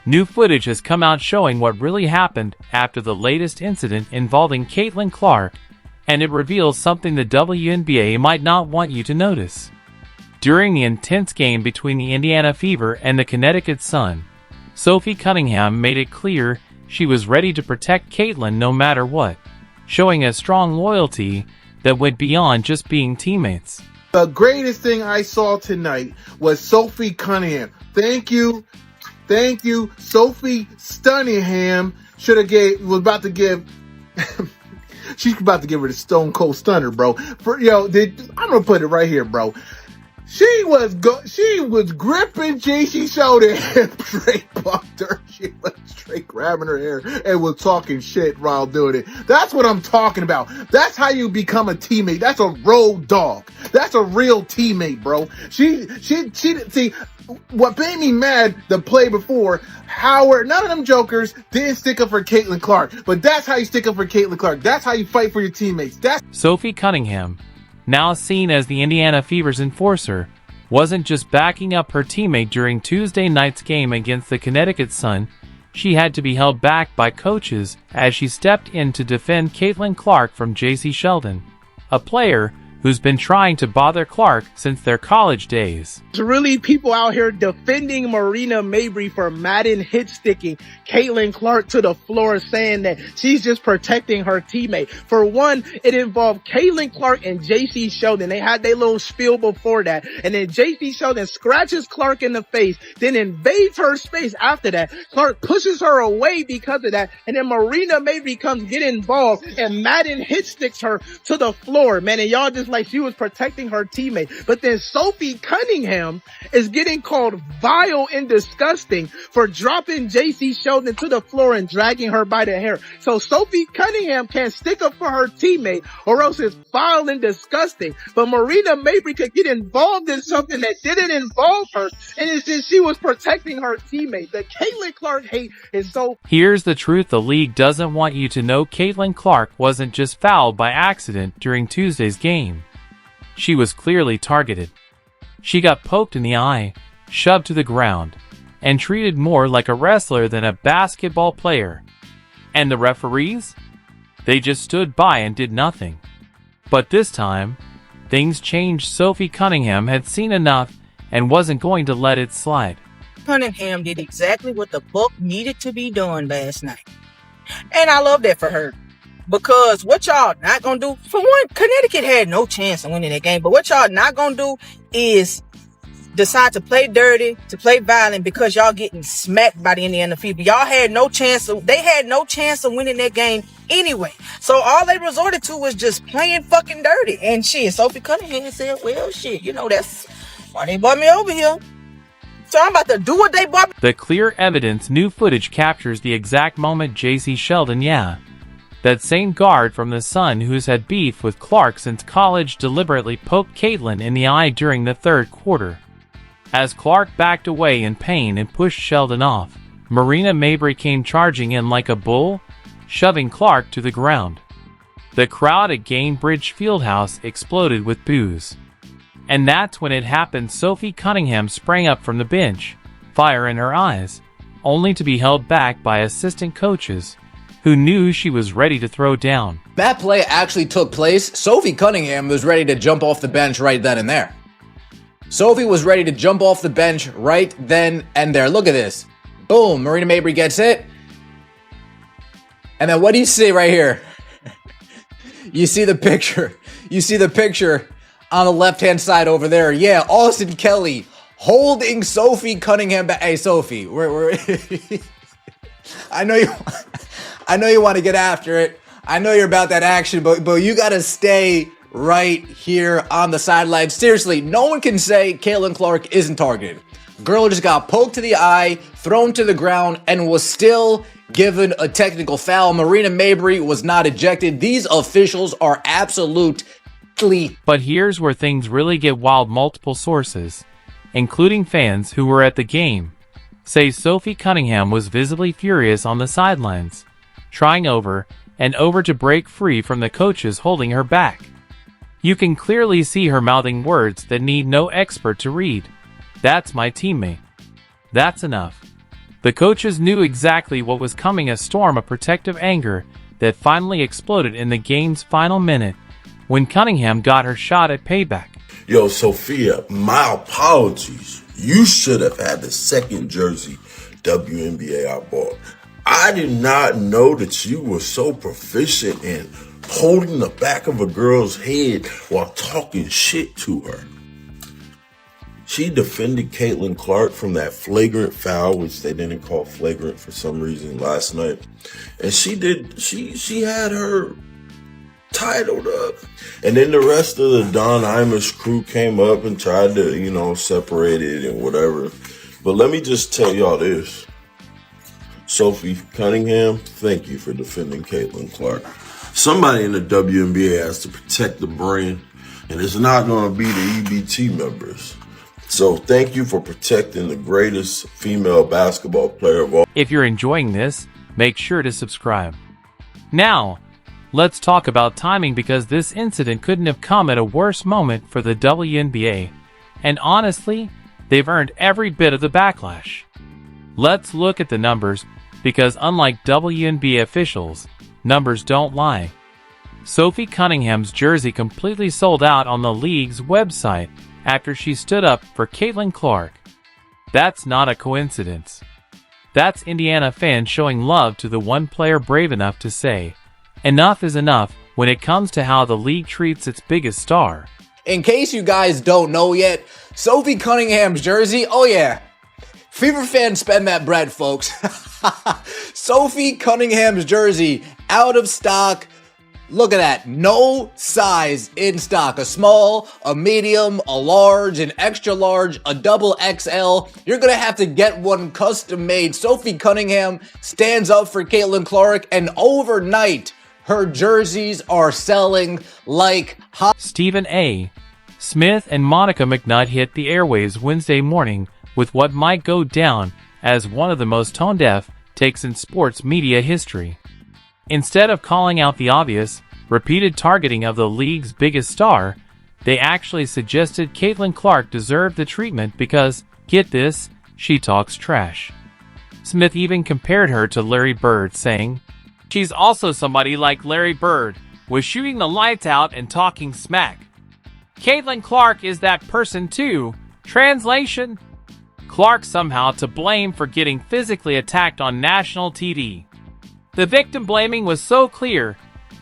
New footage has come out showing what really happened after the latest incident involving Caitlin Clark, and it reveals something the WNBA might not want you to notice. During the intense game between the Indiana Fever and the Connecticut Sun, Sophie Cunningham made it clear she was ready to protect Caitlin no matter what, showing a strong loyalty that went beyond just being teammates. The greatest thing I saw tonight was Sophie Cunningham. Thank you, Sophie Cunningham. She's about to give her the Stone Cold Stunner, bro. I'm gonna put it right here, bro. She was gripping JC Sheldon and straight bumped her. She was straight grabbing her hair and was talking shit while doing it. That's what I'm talking about. That's how you become a teammate. That's a road dog. That's a real teammate, bro. She see what made me mad the play before. Howard, none of them jokers didn't stick up for Caitlin Clark, but that's how you stick up for Caitlin Clark. That's how you fight for your teammates. Sophie Cunningham, now seen as the Indiana Fever's enforcer, wasn't just backing up her teammate during Tuesday night's game against the Connecticut Sun. She had to be held back by coaches as she stepped in to defend Caitlin Clark from JC Sheldon, a player who's been trying to bother Clark since their college days. There's really people out here defending Marina Mabrey for Madden hit-sticking Caitlin Clark to the floor, saying that she's just protecting her teammate. For one, it involved Caitlin Clark and JC Sheldon. They had their little spiel before that. And then JC Sheldon scratches Clark in the face, then invades her space after that. Clark pushes her away because of that. And then Marina Mabrey comes get involved and Madden hit-sticks her to the floor, man. And y'all just like she was protecting her teammate. But then Sophie Cunningham is getting called vile and disgusting for dropping JC Sheldon to the floor and dragging her by the hair. So Sophie Cunningham can't stick up for her teammate, or else it's vile and disgusting. But Marina Mabrey could get involved in something that didn't involve her, and it's just she was protecting her teammate. The Caitlin Clark hate is so... Here's the truth the league doesn't want you to know. Caitlin Clark wasn't just fouled by accident during Tuesday's game. She was clearly targeted. She got poked in the eye, shoved to the ground, and treated more like a wrestler than a basketball player. And the referees? They just stood by and did nothing. But this time, things changed. Sophie Cunningham had seen enough and wasn't going to let it slide. Cunningham did exactly what the book needed to be done last night. And I love that for her. Because what y'all not gonna do, for one, Connecticut had no chance of winning that game. But what y'all not gonna do is decide to play dirty, to play violent, because y'all getting smacked by the Indiana Fever. Y'all had no chance they had no chance of winning that game anyway. So all they resorted to was just playing fucking dirty. And shit, Sophie Cunningham said, well, shit, that's why they brought me over here. So I'm about to do what they brought me. The clear evidence, new footage captures the exact moment JC Sheldon, that same guard from the Sun who's had beef with Clark since college, deliberately poked Caitlin in the eye during the third quarter. As Clark backed away in pain and pushed Sheldon off, Marina Mabrey came charging in like a bull, shoving Clark to the ground. The crowd at Gainbridge Fieldhouse exploded with boos. And that's when it happened. Sophie Cunningham sprang up from the bench, fire in her eyes, only to be held back by assistant coaches who knew she was ready to throw down. That play actually took place. Sophie Cunningham was ready to jump off the bench right then and there. Sophie was ready to jump off the bench right then and there. Look at this. Boom, Marina Mabrey gets hit. And then what do you see right here? You see the picture. You see the picture on the left-hand side over there. Yeah, Austin Kelly holding Sophie Cunningham back. Hey, Sophie, we're I know you want to get after it. I know you're about that action, but you got to stay right here on the sideline. Seriously, no one can say Caitlin Clark isn't targeted. Girl just got poked to the eye, thrown to the ground, and was still given a technical foul. Marina Mabrey was not ejected. These officials are absolutely... But here's where things really get wild. Multiple sources, including fans who were at the game, say Sophie Cunningham was visibly furious on the sidelines, trying over and over to break free from the coaches holding her back. You can clearly see her mouthing words that need no expert to read. "That's my teammate. That's enough." The coaches knew exactly what was coming, a storm of protective anger that finally exploded in the game's final minute when Cunningham got her shot at payback. Yo, Sophia, my apologies. You should have had the second jersey WNBA I bought. I did not know that you were so proficient in holding the back of a girl's head while talking shit to her. She defended Caitlin Clark from that flagrant foul, which they didn't call flagrant for some reason last night. And she had her titled up. And then the rest of the Don Imus crew came up and tried to, separate it and whatever. But let me just tell y'all this. Sophie Cunningham, thank you for defending Caitlin Clark. Somebody in the WNBA has to protect the brand, and it's not going to be the EBT members. So thank you for protecting the greatest female basketball player of all. If you're enjoying this, make sure to subscribe. Now, let's talk about timing, because this incident couldn't have come at a worse moment for the WNBA. And honestly, they've earned every bit of the backlash. Let's look at the numbers, because unlike WNBA officials, numbers don't lie. Sophie Cunningham's jersey completely sold out on the league's website after she stood up for Caitlin Clark. That's not a coincidence. That's Indiana fans showing love to the one player brave enough to say, enough is enough when it comes to how the league treats its biggest star. In case you guys don't know yet, Sophie Cunningham's jersey, oh yeah, Fever fans spend that bread, folks. Sophie Cunningham's jersey, out of stock. Look at that, no size in stock. A small, a medium, a large, an extra large, a double XL. You're gonna have to get one custom made. Sophie Cunningham stands up for Caitlin Clark, and overnight, her jerseys are selling like hot. Stephen A. Smith and Monica McNutt hit the airwaves Wednesday morning with what might go down as one of the most tone-deaf takes in sports media history. Instead of calling out the obvious, repeated targeting of the league's biggest star, they actually suggested Caitlin Clark deserved the treatment because, get this, she talks trash. Smith even compared her to Larry Bird, saying, "She's also somebody like Larry Bird, was shooting the lights out and talking smack. Caitlin Clark is that person too." Translation: Clark somehow to blame for getting physically attacked on national TV. The victim blaming was so clear,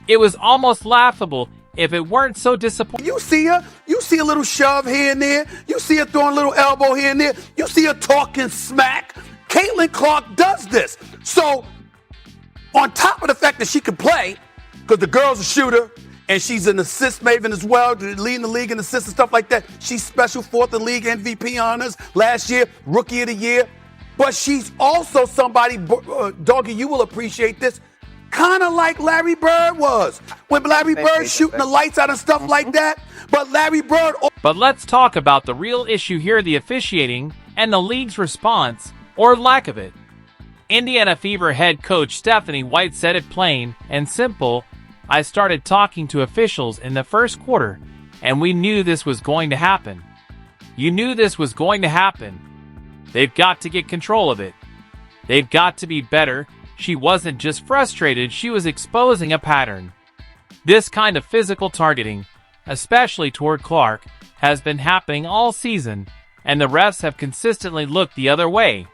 it was almost laughable if it weren't so disappointing. You see her, you see a little shove here and there, you see her throwing a little elbow here and there, you see her talking smack. Caitlin Clark does this. So, on top of the fact that she can play, because the girl's a shooter, and she's an assist maven as well, leading the league in assists and stuff like that. She's special, 4th in league MVP honors last year, Rookie of the Year. But she's also somebody, Doggy, you will appreciate this, kind of like Larry Bird was. When Larry Bird shooting the lights out and stuff like that, but Larry Bird... But let's talk about the real issue here, the officiating and the league's response, or lack of it. Indiana Fever head coach Stephanie White said it plain and simple: "I started talking to officials in the first quarter, and we knew this was going to happen. You knew this was going to happen. They've got to get control of it. They've got to be better." She wasn't just frustrated, she was exposing a pattern. This kind of physical targeting, especially toward Clark, has been happening all season, and the refs have consistently looked the other way.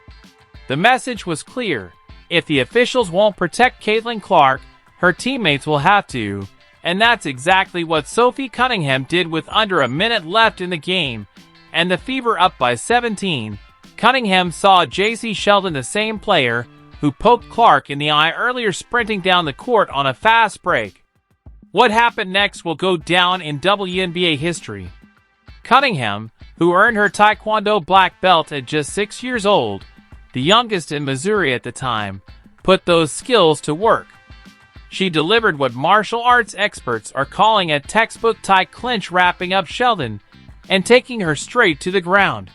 The message was clear: if the officials won't protect Caitlin Clark, her teammates will have to, and that's exactly what Sophie Cunningham did with under a minute left in the game, and the Fever up by 17. Cunningham saw J.C. Sheldon, the same player who poked Clark in the eye earlier, sprinting down the court on a fast break. What happened next will go down in WNBA history. Cunningham, who earned her Taekwondo black belt at just 6 years old, the youngest in Missouri at the time, put those skills to work. She delivered what martial arts experts are calling a textbook Thai clinch, wrapping up Sheldon and taking her straight to the ground.